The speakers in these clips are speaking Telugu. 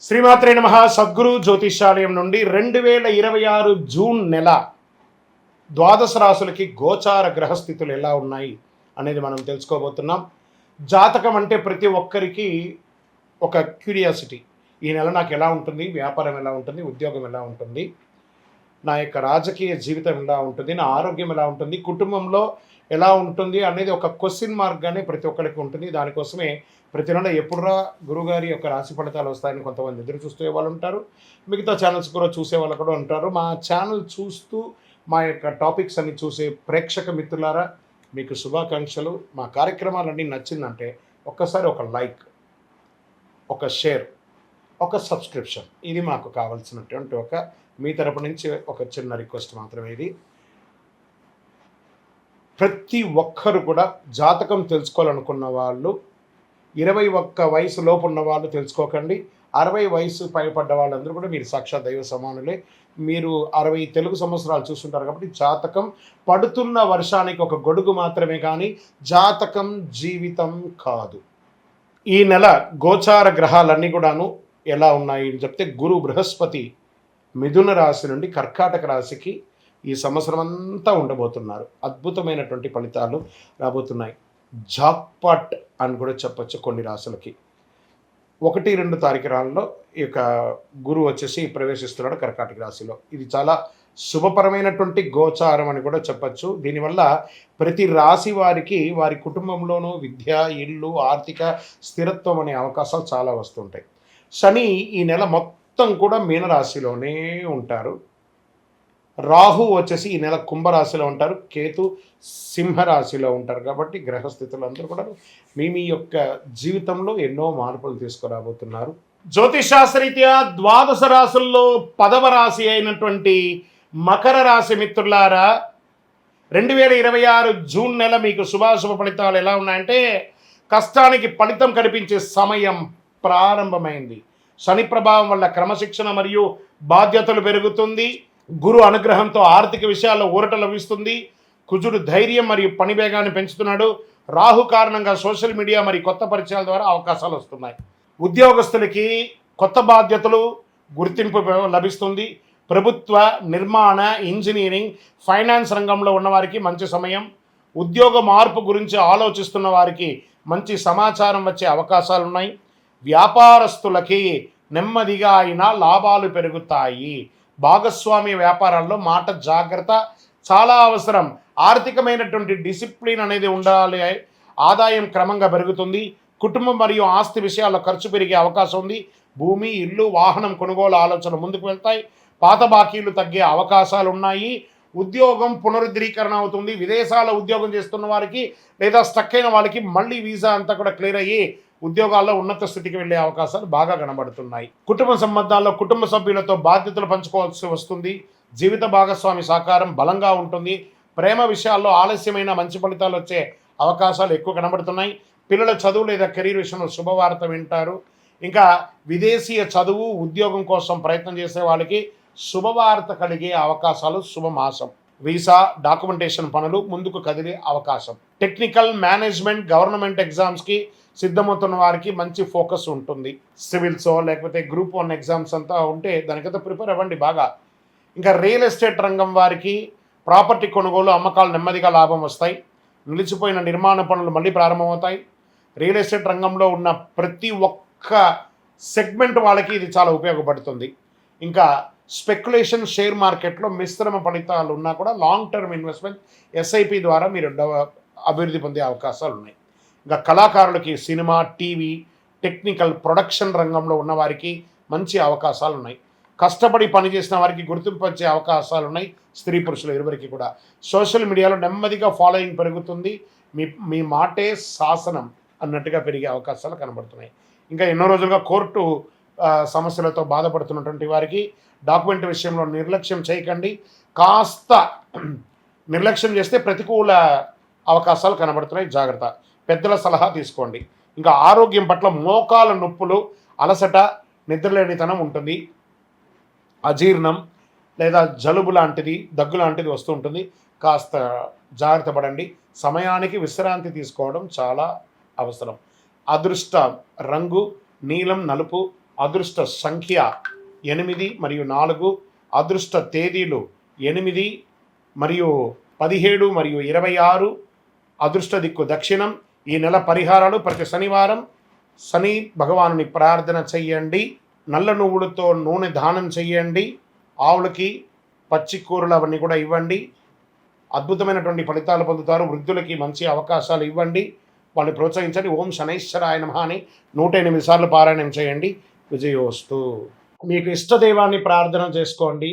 శ్రీమాత్రే నమః. సద్గురు జ్యోతిష్యాలయం నుండి 2026 జూన్ నెల ద్వాదశ రాశులకి గోచార గ్రహస్థితులు ఎలా ఉన్నాయి అనేది మనం తెలుసుకోబోతున్నాం. జాతకం అంటే ప్రతి ఒక్కరికి ఒక క్యూరియాసిటీ. ఈ నెల నాకు ఎలా ఉంటుంది, వ్యాపారం ఎలా ఉంటుంది, ఉద్యోగం ఎలా ఉంటుంది, నా యొక్క రాజకీయ జీవితం ఎలా ఉంటుంది, నా ఆరోగ్యం ఎలా ఉంటుంది, కుటుంబంలో ఎలా ఉంటుంది అనేది ఒక క్వశ్చన్ మార్క్గానే ప్రతి ఒక్కరికి ఉంటుంది. దానికోసమే ప్రతి నెల ఎప్పుడురా గురుగారి యొక్క రాశి ఫలితాలు వస్తాయని కొంతమంది ఎదురు చూసే వాళ్ళు ఉంటారు. మిగతా ఛానల్స్ కూడా చూసే వాళ్ళు కూడా ఉంటారు. మా ఛానల్ చూస్తూ మా యొక్క టాపిక్స్ అన్ని చూసే ప్రేక్షక మిత్రులారా, మీకు శుభాకాంక్షలు. మా కార్యక్రమాలన్నీ నచ్చిందంటే ఒక్కసారి ఒక లైక్, ఒక షేర్, ఒక సబ్స్క్రిప్షన్, ఇది మాకు కావాల్సినటువంటి ఒక మీ తరపు నుంచి ఒక చిన్న రిక్వెస్ట్ మాత్రమే. ఇది ప్రతి ఒక్కరు కూడా జాతకం తెలుసుకోవాలనుకున్న వాళ్ళు 21 వయసు లోపు ఉన్న వాళ్ళు తెలుసుకోకండి. 60 వయసు పైపడ్డ వాళ్ళందరూ కూడా మీరు సాక్షాత్ దైవ సమానులే. మీరు 60 తెలుగు సంవత్సరాలు చూస్తుంటారు కాబట్టి జాతకం పడుతున్న వర్షానికి ఒక గొడుగు మాత్రమే, కానీ జాతకం జీవితం కాదు. ఈ నెల గోచార గ్రహాలన్నీ కూడాను ఎలా ఉన్నాయి అని చెప్తే, గురు బృహస్పతి మిథున రాశి నుండి కర్కాటక రాశికి ఈ సంవత్సరం అంతా ఉండబోతున్నారు. అద్భుతమైనటువంటి ఫలితాలు రాబోతున్నాయి. జాక్పాట్ అని కూడా చెప్పచ్చు కొన్ని రాశులకి. 1-2 తారీఖులలో ఈ యొక్క గురువు వచ్చేసి ప్రవేశిస్తున్నాడు కర్కాటక రాశిలో. ఇది చాలా శుభపరమైనటువంటి గోచారం అని కూడా చెప్పచ్చు. దీనివల్ల ప్రతి రాశి వారికి వారి కుటుంబంలోనూ విద్య, ఇల్లు, ఆర్థిక స్థిరత్వం అనే అవకాశాలు చాలా వస్తుంటాయి. శని ఈ నెల మొత్తం కూడా మీనరాశిలోనే ఉంటారు. రాహు వచ్చేసి ఈ నెల కుంభరాశిలో ఉంటారు. కేతు సింహరాశిలో ఉంటారు. కాబట్టి గ్రహస్థితులు అందరూ కూడా మీ యొక్క జీవితంలో ఎన్నో మార్పులు తీసుకురాబోతున్నారు. జ్యోతిషాస్త్రరీత్యా ద్వాదశ రాశుల్లో 10వ రాశి అయినటువంటి మకర రాశి మిత్రులారా, 2026 జూన్ నెల మీకు శుభాశుభ ఫలితాలు ఎలా ఉన్నాయంటే, కష్టానికి ఫలితం కనిపించే సమయం ప్రారంభమైంది. శని ప్రభావం వల్ల క్రమశిక్షణ మరియు బాధ్యతలు పెరుగుతుంది. గురు అనుగ్రహంతో ఆర్థిక విషయాల్లో ఊరట లభిస్తుంది. కుజుడు ధైర్యం మరియు పని వేగాన్ని పెంచుతున్నాడు. రాహు కారణంగా సోషల్ మీడియా మరియు కొత్త పరిచయాల ద్వారా అవకాశాలు వస్తున్నాయి. ఉద్యోగస్తులకి కొత్త బాధ్యతలు, గుర్తింపు లభిస్తుంది. ప్రభుత్వ, నిర్మాణ, ఇంజనీరింగ్, ఫైనాన్స్ రంగంలో ఉన్నవారికి మంచి సమయం. ఉద్యోగ మార్పు గురించి ఆలోచిస్తున్న వారికి మంచి సమాచారం వచ్చే అవకాశాలు ఉన్నాయి. వ్యాపారస్తులకి నెమ్మదిగా అయినా లాభాలు పెరుగుతాయి. భాగస్వామ్య వ్యాపారాల్లో మాట జాగ్రత్త చాలా అవసరం. ఆర్థికమైనటువంటి డిసిప్లిన్ అనేది ఉండాలి. ఆదాయం క్రమంగా పెరుగుతుంది. కుటుంబం మరియు ఆస్తి విషయాల్లో ఖర్చు పెరిగే అవకాశం ఉంది. భూమి, ఇల్లు, వాహనం కొనుగోలు ఆలోచన ముందుకు వెళ్తాయి. పాత బాకీలు తగ్గే అవకాశాలు ఉన్నాయి. ఉద్యోగం పునరుద్ధరీకరణ అవుతుంది. విదేశాల ఉద్యోగం చేస్తున్న వారికి లేదా స్టక్ అయిన వాళ్ళకి మళ్ళీ వీసా అంతా కూడా క్లియర్ అయ్యి ఉద్యోగాల్లో ఉన్నత స్థితికి వెళ్ళే అవకాశాలు బాగా కనబడుతున్నాయి. కుటుంబ సంబంధాల్లో కుటుంబ సభ్యులతో బాధ్యతలు పంచుకోవాల్సి వస్తుంది. జీవిత భాగస్వామి సహకారం బలంగా ఉంటుంది. ప్రేమ విషయాల్లో ఆలస్యమైన మంచి ఫలితాలు వచ్చే అవకాశాలు ఎక్కువ కనబడుతున్నాయి. పిల్లల చదువు లేదా కెరీర్ విషయంలో శుభవార్త వింటారు. ఇంకా విదేశీయ చదువు, ఉద్యోగం కోసం ప్రయత్నం చేసే వాళ్ళకి శుభవార్త కలిగే అవకాశాలు శుభమాసం. వీసా, డాక్యుమెంటేషన్ పనులు ముందుకు కదిలే అవకాశం. టెక్నికల్, మేనేజ్మెంట్, గవర్నమెంట్ ఎగ్జామ్స్కి సిద్ధమవుతున్న వారికి మంచి ఫోకస్ ఉంటుంది. సివిల్సో లేకపోతే గ్రూప్ 1 ఎగ్జామ్స్ అంతా ఉంటే దానికైతే ప్రిపేర్ అవ్వండి బాగా. ఇంకా రియల్ ఎస్టేట్ రంగం వారికి ప్రాపర్టీ కొనుగోలు, అమ్మకాలు నెమ్మదిగా లాభం వస్తాయి. నిలిచిపోయిన నిర్మాణ పనులు మళ్ళీ ప్రారంభమవుతాయి. రియల్ ఎస్టేట్ రంగంలో ఉన్న ప్రతి ఒక్క సెగ్మెంట్ వాళ్ళకి ఇది చాలా ఉపయోగపడుతుంది. ఇంకా స్పెక్యులేషన్, షేర్ మార్కెట్లో మిశ్రమ ఫలితాలు ఉన్నా కూడా లాంగ్ టర్మ్ ఇన్వెస్ట్మెంట్ SIP ద్వారా మీరు అభివృద్ధి పొందే అవకాశాలు ఉన్నాయి. ఇంకా కళాకారులకి సినిమా, టీవీ, టెక్నికల్, ప్రొడక్షన్ రంగంలో ఉన్నవారికి మంచి అవకాశాలు ఉన్నాయి. కష్టపడి పనిచేసిన వారికి గుర్తింపు వచ్చే అవకాశాలు ఉన్నాయి. స్త్రీ పురుషులు ఇరువురికి కూడా. సోషల్ మీడియాలో నెమ్మదిగా ఫాలోయింగ్ పెరుగుతుంది. మీ మాటే శాసనం అన్నట్టుగా పెరిగే అవకాశాలు కనబడుతున్నాయి. ఇంకా ఎన్నో రోజులుగా కోర్టు సమస్యలతో బాధపడుతున్నటువంటి వారికి డాక్యుమెంట్ విషయంలో నిర్లక్ష్యం చేయకండి. కాస్త నిర్లక్ష్యం చేస్తే ప్రతికూల అవకాశాలు కనబడుతున్నాయి. జాగ్రత్త. పెద్దల సలహా తీసుకోండి. ఇంకా ఆరోగ్యం పట్ల మోకాల నొప్పులు, అలసట, నిద్రలేనితనం ఉంటుంది. అజీర్ణం లేదా జలుబు లాంటిది, దగ్గు లాంటిది వస్తూ ఉంటుంది. కాస్త జాగ్రత్త పడండి. సమయానికి విశ్రాంతి తీసుకోవడం చాలా అవసరం. అదృష్ట రంగు నీలం నలుపు, అదృష్ట సంఖ్య 8 మరియు 4, అదృష్ట తేదీలు 8 మరియు 17 మరియు 26, అదృష్ట దిక్కు దక్షిణం. ఈ నెల పరిహారాలు: ప్రతి శనివారం శని భగవానుని ప్రార్థన చెయ్యండి, నల్ల నువ్వులతో నూనె దానం చెయ్యండి, ఆవులకి పచ్చి కూరలు అవన్నీ కూడా ఇవ్వండి. అద్భుతమైనటువంటి ఫలితాలు పొందుతారు. వృద్ధులకి మంచి అవకాశాలు ఇవ్వండి, వాళ్ళని ప్రోత్సహించండి. ఓం శనైశ్వరాయ నమః అని 108 సార్లు పారాయణం చేయండి. విజయోస్తు. మీకు ఇష్టదైవాన్ని ప్రార్థన చేసుకోండి.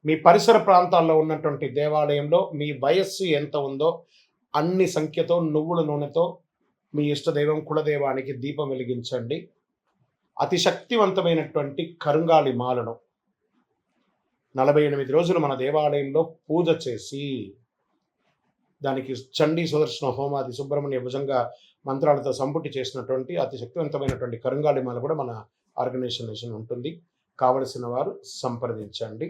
మీ పరిసర ప్రాంతాల్లో ఉన్నటువంటి దేవాలయంలో మీ వయస్సు ఎంత ఉందో అన్ని సంఖ్యతో నువ్వుల నూనెతో మీ ఇష్టదైవం కులదైవానికి దీపం వెలిగించండి. అతి శక్తివంతమైనటువంటి కరుంగాలి మాలను 48 రోజులు మన దేవాలయంలో పూజ చేసి దానికి చండీ సుదర్శన హోమాది సుబ్రహ్మణ్య భుజంగా మంత్రాలతో సంపుటి చేసినటువంటి అతి శక్తివంతమైనటువంటి కరుంగాలి మాల కూడా మన ఆర్గనైజేషన్ ఉంటుంది. కావలసిన వారు సంప్రదించండి.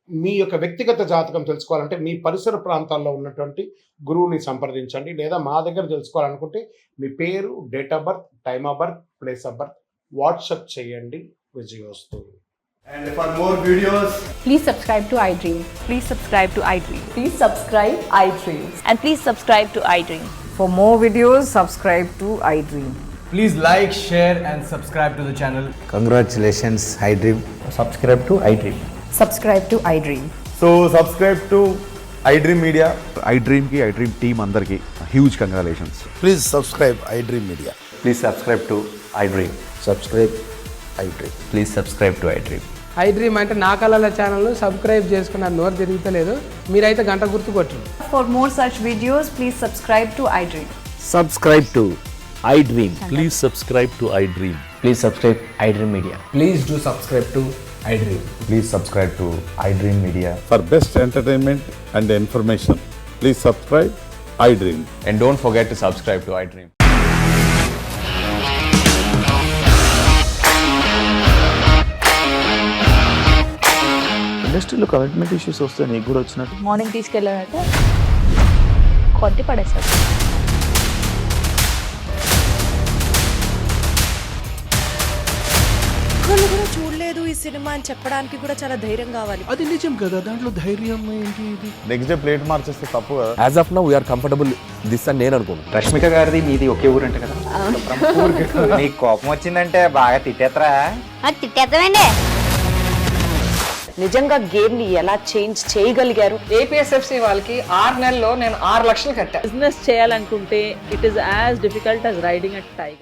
మీ యొక్క వ్యక్తిగత జాతకం తెలుసుకోవాలంటే మీ పరిసర ప్రాంతాల్లో ఉన్నటువంటి గురువుని సంప్రదించండి, లేదా మా దగ్గర తెలుసుకోవాలనుకుంటే మీ పేరు, date of birth, time of birth, place of birth WhatsApp చేయండి. విజయోస్తు. And for more videos, please subscribe to iDream. Please subscribe to iDream. Please subscribe iDream. And please subscribe to iDream. For more videos, subscribe to iDream. please like, share and subscribe to the channel. Congratulations, iDream. Subscribe to iDream. Subscribe to iDream. So subscribe to iDream Media. iDream ki iDream team andarki huge congratulations. Please subscribe iDream Media. Please subscribe to iDream. Subscribe iDream. Please subscribe to iDream. iDream అంటే నా కళల ఛానల్ సబ్స్క్రైబ్ చేసుకున్న నోరు తిరుగుతలేదు, మీరైతే గంట గుర్తు కొట్టండి. For more such videos, please subscribe to iDream. Subscribe to iDream. Please subscribe to iDream. Please subscribe iDream Media. Please do subscribe to iDream. Please subscribe to iDream Media. For best entertainment and information, please subscribe iDream. And don't forget to subscribe to iDream. ఇండస్ట్రీలో కమిట్మెంట్ ఇష్యూస్ వస్తే నీకు కూడా వచ్చినట్టు మార్నింగ్ తీసుకెళ్ళాలంటే కొట్టి పడేసాడు. ఒక్కళ్ళు కూడా చూడలేదు ఈ సినిమా అని చెప్పడానికి కూడా చాలా ధైర్యం కావాలి. అది నిజం కదా, దాంట్లో ధైర్యం ఏంటి? ఇది నెక్స్ట్ డే ప్లేట్ మార్చేస్తే తప్పు కదా. As of now we are comfortable this అని నేను అనుకుంటున్నాను. రష్మిక గారిది మీది ఒకే ఊరంట కదా. నీకు కోపం వచ్చిందంటే బాగా తిట్టేత్తరా? తిట్టేద్దామండి. నిజంగా గేమ్ ని ఎలా చేంజ్ చేయగలిగారు? ఏపీఎస్ఎఫ్సి వాళ్ళకి 6 నెలల్లో నేను 6 లక్షలు కట్టా. బిజినెస్ చేయాలనుకుంటే it is as difficult as riding a tiger.